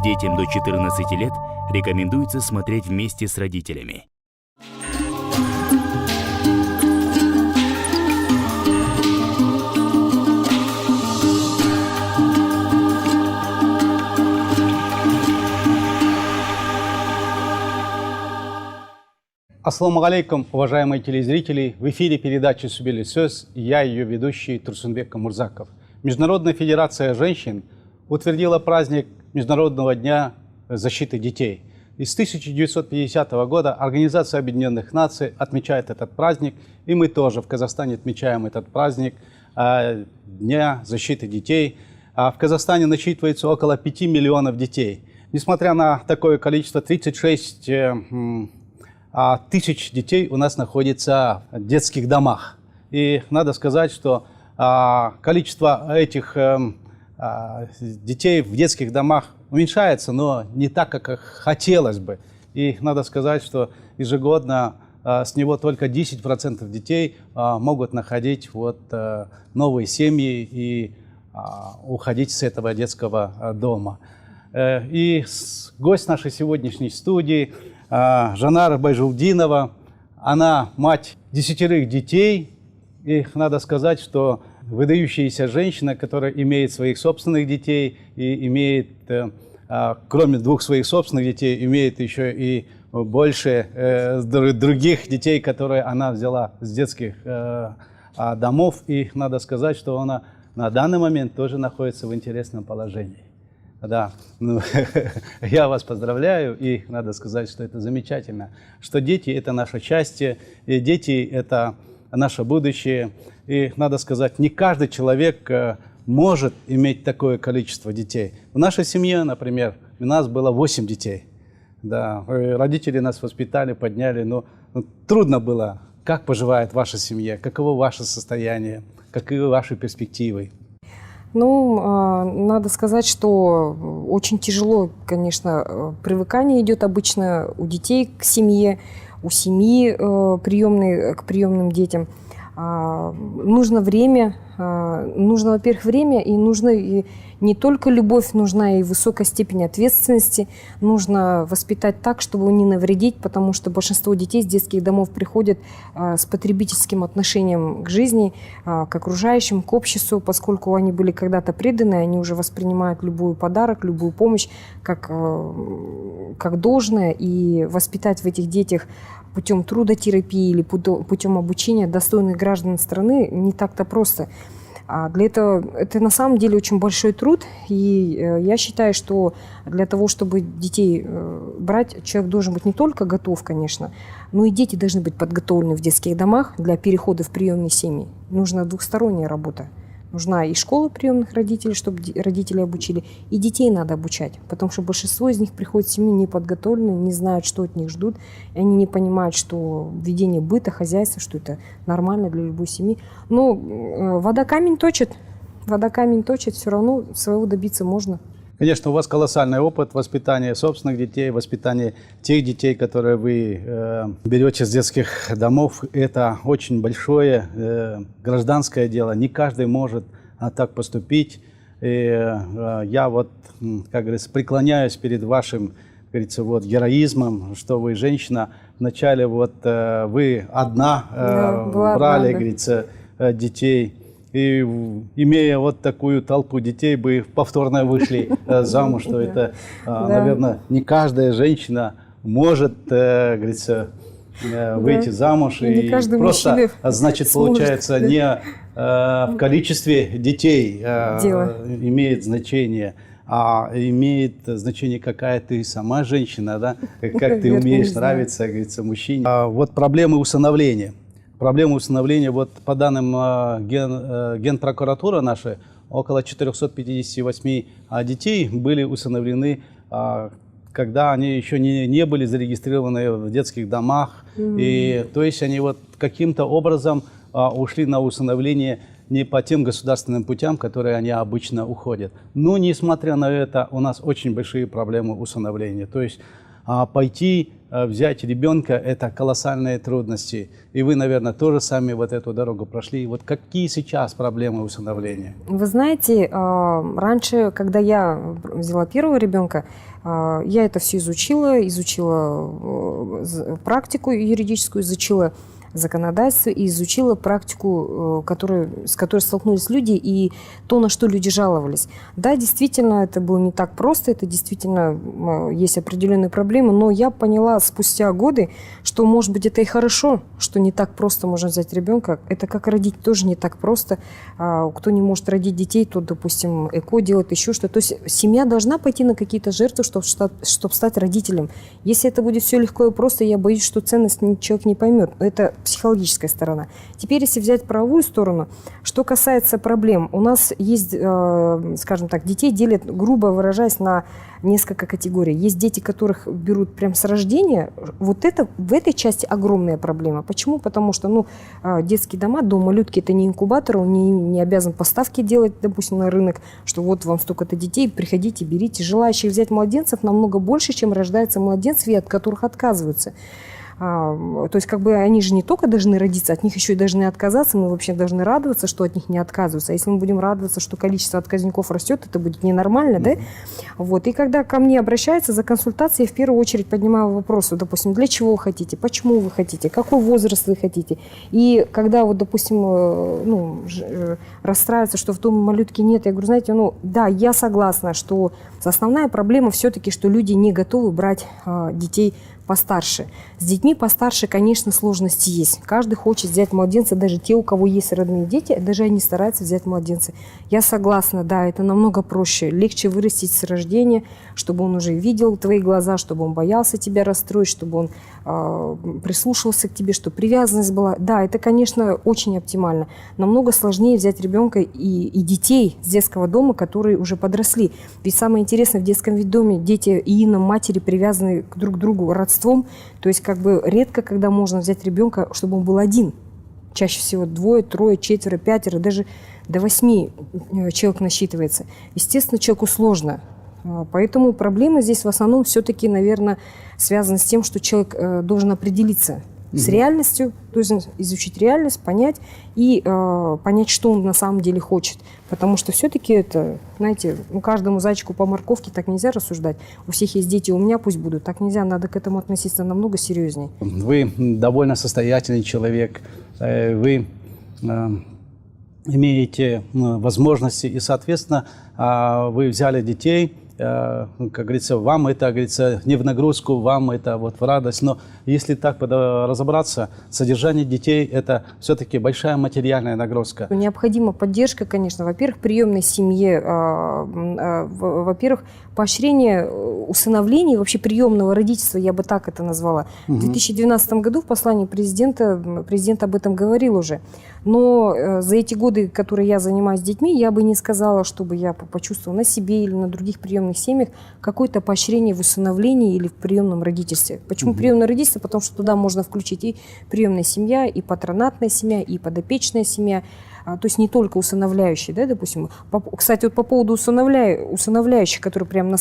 Детям до 14 лет рекомендуется смотреть вместе с родителями. Ассаламу алейкум, уважаемые телезрители! В эфире передачи «Сүбелі сөз» и я, ее ведущий Турсунбек Камурзаков. Международная федерация женщин утвердила праздник Международного дня защиты детей. И с 1950 года Организация Объединенных Наций отмечает этот праздник, и мы тоже в Казахстане отмечаем этот праздник Дня защиты детей. В Казахстане насчитывается около 5 миллионов детей. Несмотря на такое количество, 36 тысяч детей у нас находится в детских домах. И надо сказать, что количество этих детей в детских домах уменьшается, но не так, как хотелось бы. И надо сказать, что ежегодно с него только 10% детей могут находить новые семьи и уходить с этого детского дома. И гость нашей сегодняшней студии Жанара Байжулдинова, она мать 10 детей, и надо сказать, что выдающаяся женщина, которая имеет своих собственных детей и имеет, кроме 2 своих собственных детей, имеет еще и больше других детей, которые она взяла с детских домов, и надо сказать, что она на данный момент тоже находится в интересном положении. Да, я вас поздравляю, и надо сказать, что это замечательно, что дети – это наше счастье, и дети – это наше будущее. И надо сказать, не каждый человек может иметь такое количество детей. В нашей семье, например, у нас было 8 детей. Да, родители нас воспитали, подняли, но трудно было. Как поживает ваша семья, каково ваше состояние, каковы ваши перспективы? Надо сказать, что очень тяжело, конечно, привыкание идет обычно у детей к семье, у семьи к приемным детям. Нужно время, во-первых, время, и нужно не только любовь, нужна и высокая степень ответственности. Нужно воспитать так, чтобы не навредить, потому что большинство детей с детских домов приходят с потребительским отношением к жизни, к окружающим, к обществу, поскольку они были когда-то преданы, они уже воспринимают любой подарок, любую помощь как должное, и воспитать в этих детях путем трудотерапии или путем обучения достойных граждан страны не так-то просто. Для этого это на самом деле очень большой труд, и я считаю, что для того, чтобы детей брать, человек должен быть не только готов, конечно, но и дети должны быть подготовлены в детских домах для перехода в приемные семьи. Нужна двухсторонняя работа. Нужна и школа приемных родителей, чтобы родители обучили, и детей надо обучать, потому что большинство из них приходят в семью неподготовленные, не знают, что от них ждут, и они не понимают, что ведение быта, хозяйства, что это нормально для любой семьи. Но вода камень точит, все равно своего добиться можно. Конечно, у вас колоссальный опыт воспитания собственных детей, воспитания тех детей, которые вы берете с детских домов. Это очень большое гражданское дело. Не каждый может так поступить. И я как говорится, преклоняюсь перед вашим, как говорится, героизмом, что вы женщина. Вначале вы одна брали, говорится, детей. И имея такую толпу детей, бы повторно вышли замуж, что это, наверное, не каждая женщина может, говорится, выйти замуж. И просто, значит, получается, не в количестве детей имеет значение, а имеет значение, какая ты сама женщина, да? Как ты умеешь нравиться, говорится, мужчине. Проблемы усыновления. Проблема усыновления, по данным Генпрокуратуры нашей, около 458 детей были усыновлены, когда они еще не были зарегистрированы в детских домах. И, то есть они каким-то образом ушли на усыновление не по тем государственным путям, которые они обычно уходят. Но, несмотря на это, у нас очень большие проблемы усыновления. То есть А пойти взять ребенка – это колоссальные трудности. И вы, наверное, тоже сами вот эту дорогу прошли. Вот какие сейчас проблемы усыновления? Вы знаете, раньше, когда я взяла первого ребенка, я это все изучила практику юридическую, изучила законодательство и изучила практику, с которой столкнулись люди, и то, на что люди жаловались. Да, действительно, это было не так просто, это действительно есть определенные проблемы, но я поняла спустя годы, что, может быть, это и хорошо, что не так просто можно взять ребенка. Это как родить тоже не так просто. Кто не может родить детей, тот, допустим, ЭКО делает, еще что-то. То есть семья должна пойти на какие-то жертвы, чтобы стать родителем. Если это будет все легко и просто, я боюсь, что ценность человек не поймет. Это психологическая сторона. Теперь, если взять правовую сторону, что касается проблем, у нас есть, скажем так, детей делят, грубо выражаясь, на несколько категорий. Есть дети, которых берут прям с рождения. Вот это в этой части огромная проблема. Почему? Потому что детские дома, дом-малютки – это не инкубатор, он не обязан поставки делать, допустим, на рынок, что вот вам столько-то детей, приходите, берите. Желающих взять младенцев намного больше, чем рождается младенцев, и от которых отказываются. То есть как бы они же не только должны родиться, от них еще и должны отказаться. Мы вообще должны радоваться, что от них не отказываются. А если мы будем радоваться, что количество отказников растет, это будет ненормально, да? Вот. И когда ко мне обращаются за консультацией, я в первую очередь поднимаю вопросы, допустим, для чего вы хотите, почему вы хотите, какой возраст вы хотите. И когда вот, допустим, расстраиваются, что в доме малютки нет, я говорю, знаете, да, я согласна, что основная проблема все-таки, что люди не готовы брать детей постарше. С детьми постарше, конечно, сложности есть. Каждый хочет взять младенца, даже те, у кого есть родные дети, даже они стараются взять младенца. Я согласна, да, это намного проще. Легче вырастить с рождения, чтобы он уже видел твои глаза, чтобы он боялся тебя расстроить, чтобы он прислушивался к тебе, чтобы привязанность была. Да, это, конечно, очень оптимально. Намного сложнее взять ребенка и детей с детского дома, которые уже подросли. Ведь самое интересное, в детском доме дети и матери привязаны друг к другу родством. То есть как бы редко, когда можно взять ребенка, чтобы он был один. Чаще всего 2, 3, 4, 5, даже до 8 человек насчитывается. Естественно, человеку сложно. Поэтому проблема здесь в основном все-таки, наверное, связана с тем, что человек должен определиться с реальностью, то есть изучить реальность, понять и понять, что он на самом деле хочет. Потому что все-таки это, знаете, каждому зайчику по морковке так нельзя рассуждать. У всех есть дети, у меня пусть будут. Так нельзя, надо к этому относиться намного серьезнее. Вы довольно состоятельный человек, вы имеете возможности, и, соответственно, вы взяли детей. Как говорится, вам это, как говорится, не в нагрузку, вам это вот в радость. Но если так разобраться, содержание детей – это все-таки большая материальная нагрузка. Необходима поддержка, конечно. Во-первых, приемной семье, во-первых, поощрение усыновления, вообще приемного родительства, я бы так это назвала. В 2012 году в послании президент об этом говорил уже. Но за эти годы, которые я занимаюсь с детьми, я бы не сказала, чтобы я почувствовала на себе или на других приемных семьях какое-то поощрение в усыновлении или в приемном родительстве. Почему приемное родительство? Потому что туда можно включить и приемная семья, и патронатная семья, и подопечная семья. То есть не только усыновляющие, да, допустим. Кстати, вот по поводу усыновляющих, которые прямо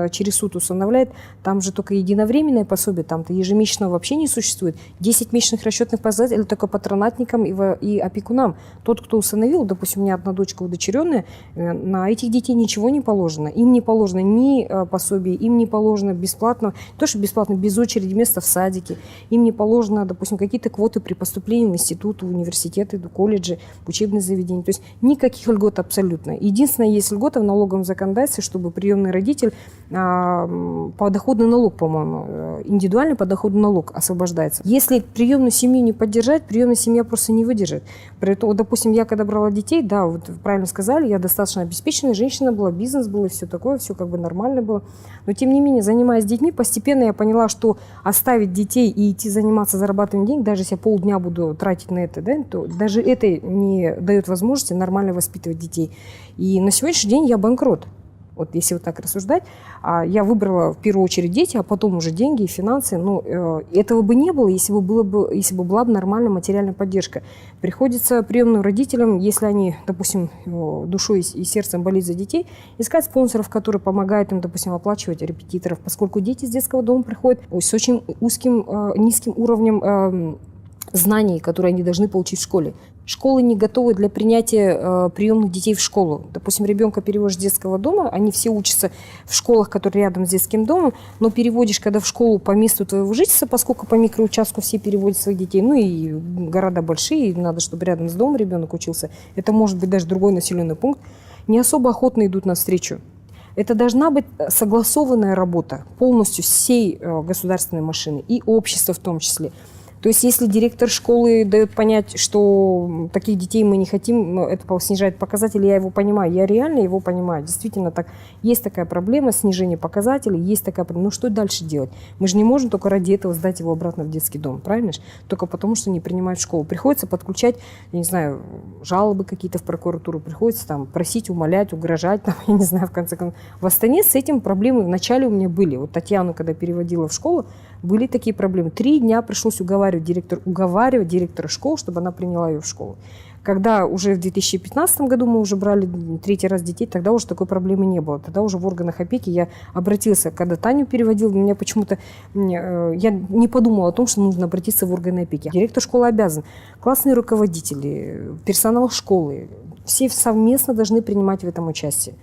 через суд усыновляют, там же только единовременное пособие, там-то ежемесячного вообще не существует. 10 месячных расчетных показателей только патронатникам и опекунам. Тот, кто усыновил, допустим, у меня одна дочка удочеренная, на этих детей ничего не положено. Им не положено ни пособие, им не положено бесплатно, не то что бесплатно, без очереди место в садике, им не положено, допустим, какие-то квоты при поступлении в институт, в университеты, в колледжи, в учебные заведения. То есть никаких льгот абсолютно. Единственное, есть льгота в налоговом законодательстве, чтобы приемный родитель подоходный налог, по-моему, индивидуальный подоходный налог освобождается. Если приемную семью не поддержать, приемная семья просто не выдержит. Поэтому, допустим, я когда брала детей, да, вот правильно сказали, я достаточно обеспеченная женщина была, бизнес был и все такое, все как бы нормально было. Но тем не менее, занимаясь детьми, постепенно я поняла, что оставить детей и идти заниматься зарабатыванием денег, даже если я полдня буду тратить на это, да, то даже это не дает возможности нормально воспитывать детей. И на сегодняшний день я банкрот. Вот если вот так рассуждать, я выбрала в первую очередь дети, а потом уже деньги и финансы. Но этого бы не было, если бы была бы нормальная материальная поддержка. Приходится приемным родителям, если они, допустим, душой и сердцем болеют за детей, искать спонсоров, которые помогают им, допустим, оплачивать репетиторов, поскольку дети из детского дома приходят с очень низким уровнем знаний, которые они должны получить в школе. Школы не готовы для принятия приемных детей в школу. Допустим, ребенка переводишь с детского дома, они все учатся в школах, которые рядом с детским домом, но переводишь, когда в школу по месту твоего жительства, поскольку по микроучастку все переводят своих детей, ну и города большие, и надо, чтобы рядом с домом ребенок учился, это может быть даже другой населенный пункт, не особо охотно идут навстречу. Это должна быть согласованная работа полностью всей государственной машины и общества в том числе. То есть если директор школы дает понять, что таких детей мы не хотим, это снижает показатели, я его понимаю, я реально его понимаю. Действительно, так, есть такая проблема, снижение показателей, есть такая проблема. Ну что дальше делать? Мы же не можем только ради этого сдать его обратно в детский дом, правильно же? Только потому, что не принимают в школу. Приходится подключать, я не знаю, жалобы какие-то в прокуратуру, приходится там просить, умолять, угрожать, там, я не знаю, в конце концов. В Астане с этим проблемы вначале у меня были. Вот Татьяну, когда переводила в школу, были такие проблемы. 3 дня пришлось уговаривать директора школы, чтобы она приняла ее в школу. Когда уже в 2015 году мы уже брали 3-й раз детей, тогда уже такой проблемы не было. Тогда уже в органах опеки я обратился, когда Таню переводил, меня почему-то, я не подумала о том, что нужно обратиться в органы опеки. Директор школы обязан, классные руководители, персонал школы, все совместно должны принимать в этом участие.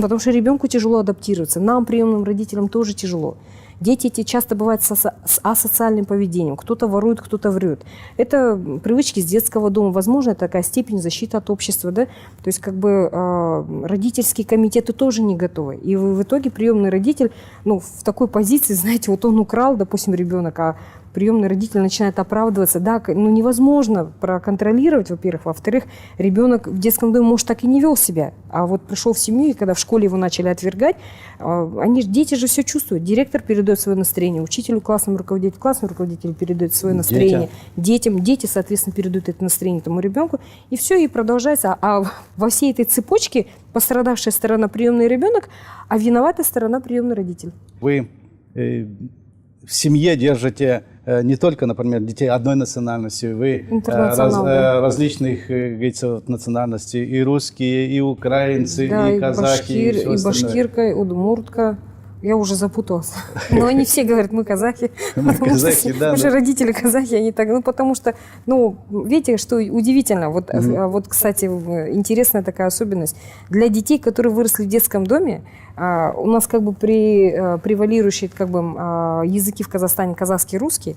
Потому что ребенку тяжело адаптироваться, нам, приемным родителям, тоже тяжело. Дети эти часто бывают с асоциальным поведением. Кто-то ворует, кто-то врет. Это привычки с детского дома. Возможно, такая степень защиты от общества. Да? То есть родительские комитеты тоже не готовы. И в итоге приемный родитель в такой позиции, знаете, вот он украл, допустим, ребенок, а приемный родитель начинает оправдываться. Да, невозможно проконтролировать, во-первых. Во-вторых, ребенок в детском доме, может, так и не вел себя. А вот пришел в семью, и когда в школе его начали отвергать, дети же все чувствуют. Директор передает свое настроение учителю, классному руководителю передает свое настроение детям. Дети, соответственно, передают это настроение этому ребенку. И все, и продолжается. А во всей этой цепочке пострадавшая сторона приемный ребенок, а виноватая сторона приемный родитель. Вы в семье держите не только, например, детей одной национальности, вы различных, говорится, национальностей, и русские, и украинцы, да, и казахи, и башкирка, и удмуртка. Я уже запуталась. Но они все говорят, мы казахи. Уже родители казахи, они так. Потому что, видите, что удивительно. Вот, кстати, интересная такая особенность. Для детей, которые выросли в детском доме, у нас превалирующие языки в Казахстане казахский и русский.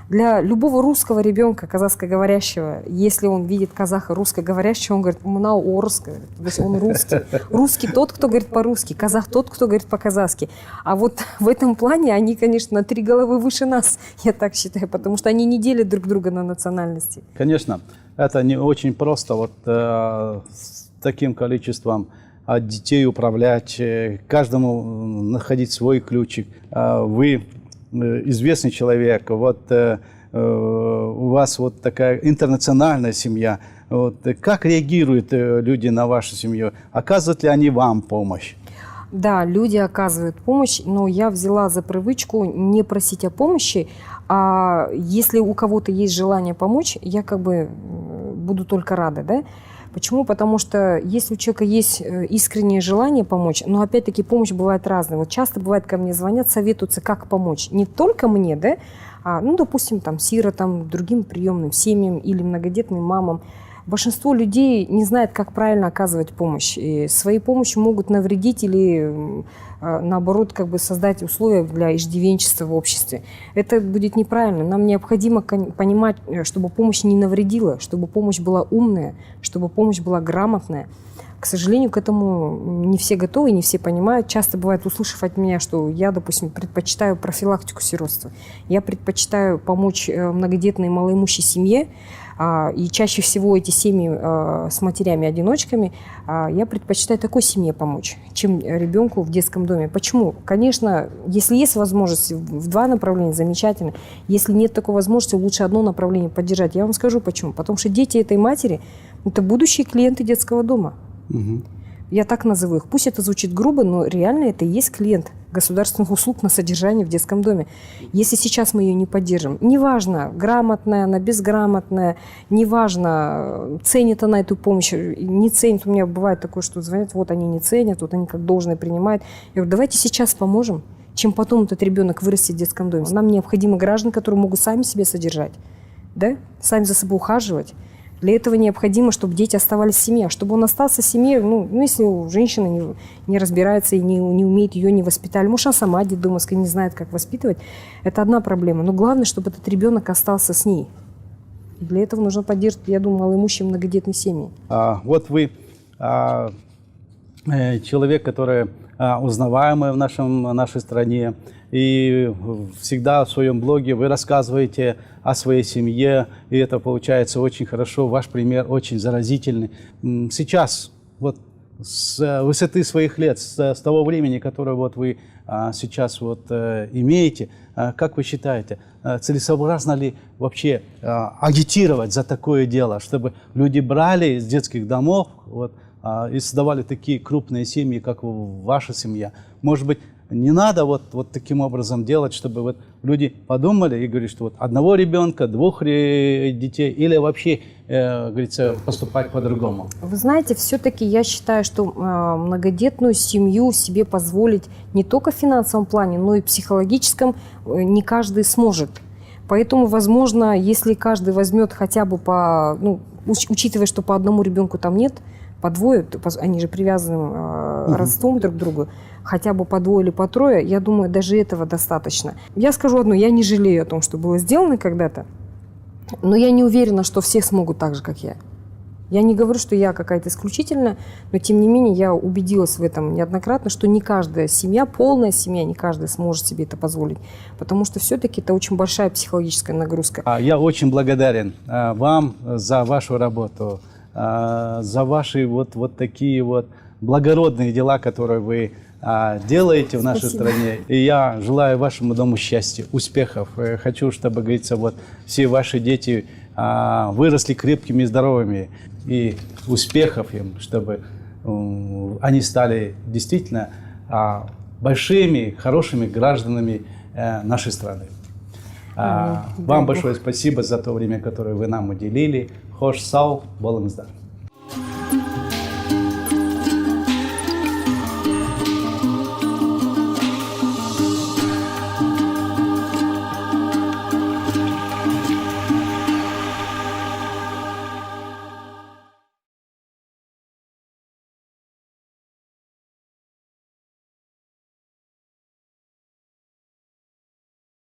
Для любого русского ребенка, казахскоговорящего, если он видит казаха русскоговорящего, он говорит, мынау орыс, то есть он русский. Русский тот, кто говорит по-русски, казах тот, кто говорит по-казахски. А вот в этом плане они, конечно, на 3 головы выше нас, я так считаю, потому что они не делят друг друга на национальности. Конечно, это не очень просто с таким количеством детей управлять, каждому находить свой ключик. Вы известный человек, у вас такая интернациональная семья. Как реагируют люди на вашу семью? Оказывают ли они вам помощь? Да, люди оказывают помощь, но я взяла за привычку не просить о помощи, а если у кого-то есть желание помочь, я буду только рада, да? Почему? Потому что если у человека есть искреннее желание помочь, но опять-таки помощь бывает разная. Вот часто бывает, ко мне звонят, советуются, как помочь. Не только мне, да, допустим, сиротам, другим приемным семьям или многодетным мамам. Большинство людей не знает, как правильно оказывать помощь. И своей помощью могут навредить или, наоборот, создать условия для иждивенчества в обществе. Это будет неправильно. Нам необходимо понимать, чтобы помощь не навредила, чтобы помощь была умная, чтобы помощь была грамотная. К сожалению, к этому не все готовы, не все понимают. Часто бывает, услышав от меня, что я, допустим, предпочитаю профилактику сиротства. Я предпочитаю помочь многодетной малоимущей семье, и чаще всего эти семьи с матерями-одиночками, я предпочитаю такой семье помочь, чем ребенку в детском доме. Почему? Конечно, если есть возможность в 2 направления, замечательно. Если нет такой возможности, лучше одно направление поддержать. Я вам скажу почему. Потому что дети этой матери – это будущие клиенты детского дома. Я так назову их. Пусть это звучит грубо, но реально это и есть клиент государственных услуг на содержание в детском доме. Если сейчас мы ее не поддержим, неважно, грамотная она, безграмотная, неважно, ценит она эту помощь, не ценит. У меня бывает такое, что звонят, вот они не ценят, вот они как должное принимают. Я говорю, давайте сейчас поможем, чем потом этот ребенок вырастет в детском доме. Нам необходимы граждане, которые могут сами себя содержать, да? Сами за собой ухаживать. Для этого необходимо, чтобы дети оставались в семье. Чтобы он остался в семье, если женщина не разбирается и не умеет, ее не воспитали, может, она сама детдомовская, не знает, как воспитывать, это одна проблема. Но главное, чтобы этот ребенок остался с ней. И для этого нужно поддерживать, я думаю, малоимущие многодетные семьи. Вот вы человек, который узнаваемый в нашей стране, и всегда в своем блоге вы рассказываете о своей семье, и это получается очень хорошо, ваш пример очень заразительный. Сейчас, вот с высоты своих лет, с того времени, которое вот вы сейчас вот имеете, как вы считаете, целесообразно ли вообще агитировать за такое дело, чтобы люди брали из детских домов вот, и создавали такие крупные семьи, как ваша семья? Может быть, не надо вот таким образом делать, чтобы вот люди подумали и говорили, что вот одного ребенка, двух детей, или вообще, говорится, поступать по-другому? Вы знаете, все-таки я считаю, что многодетную семью себе позволить не только в финансовом плане, но и в психологическом не каждый сможет. Поэтому, возможно, если каждый возьмет хотя бы учитывая, что по одному ребенку там нет, по двое, они же привязаны родством друг к другу, хотя бы по двое или по трое, я думаю, даже этого достаточно. Я скажу одно, я не жалею о том, что было сделано когда-то, но я не уверена, что все смогут так же, как я. Я не говорю, что я какая-то исключительная, но тем не менее я убедилась в этом неоднократно, что не каждая семья, полная семья, не каждая сможет себе это позволить, потому что все-таки это очень большая психологическая нагрузка. Я очень благодарен вам за вашу работу, за ваши вот такие вот благородные дела, которые вы делаете в нашей стране. И я желаю вашему дому счастья, успехов. Хочу, чтобы, говорится, вот все ваши дети выросли крепкими и здоровыми. И успехов им, чтобы они стали действительно большими, хорошими гражданами нашей страны. Вам большое спасибо за то время, которое вы нам уделили. Хош сау, болыңыздар.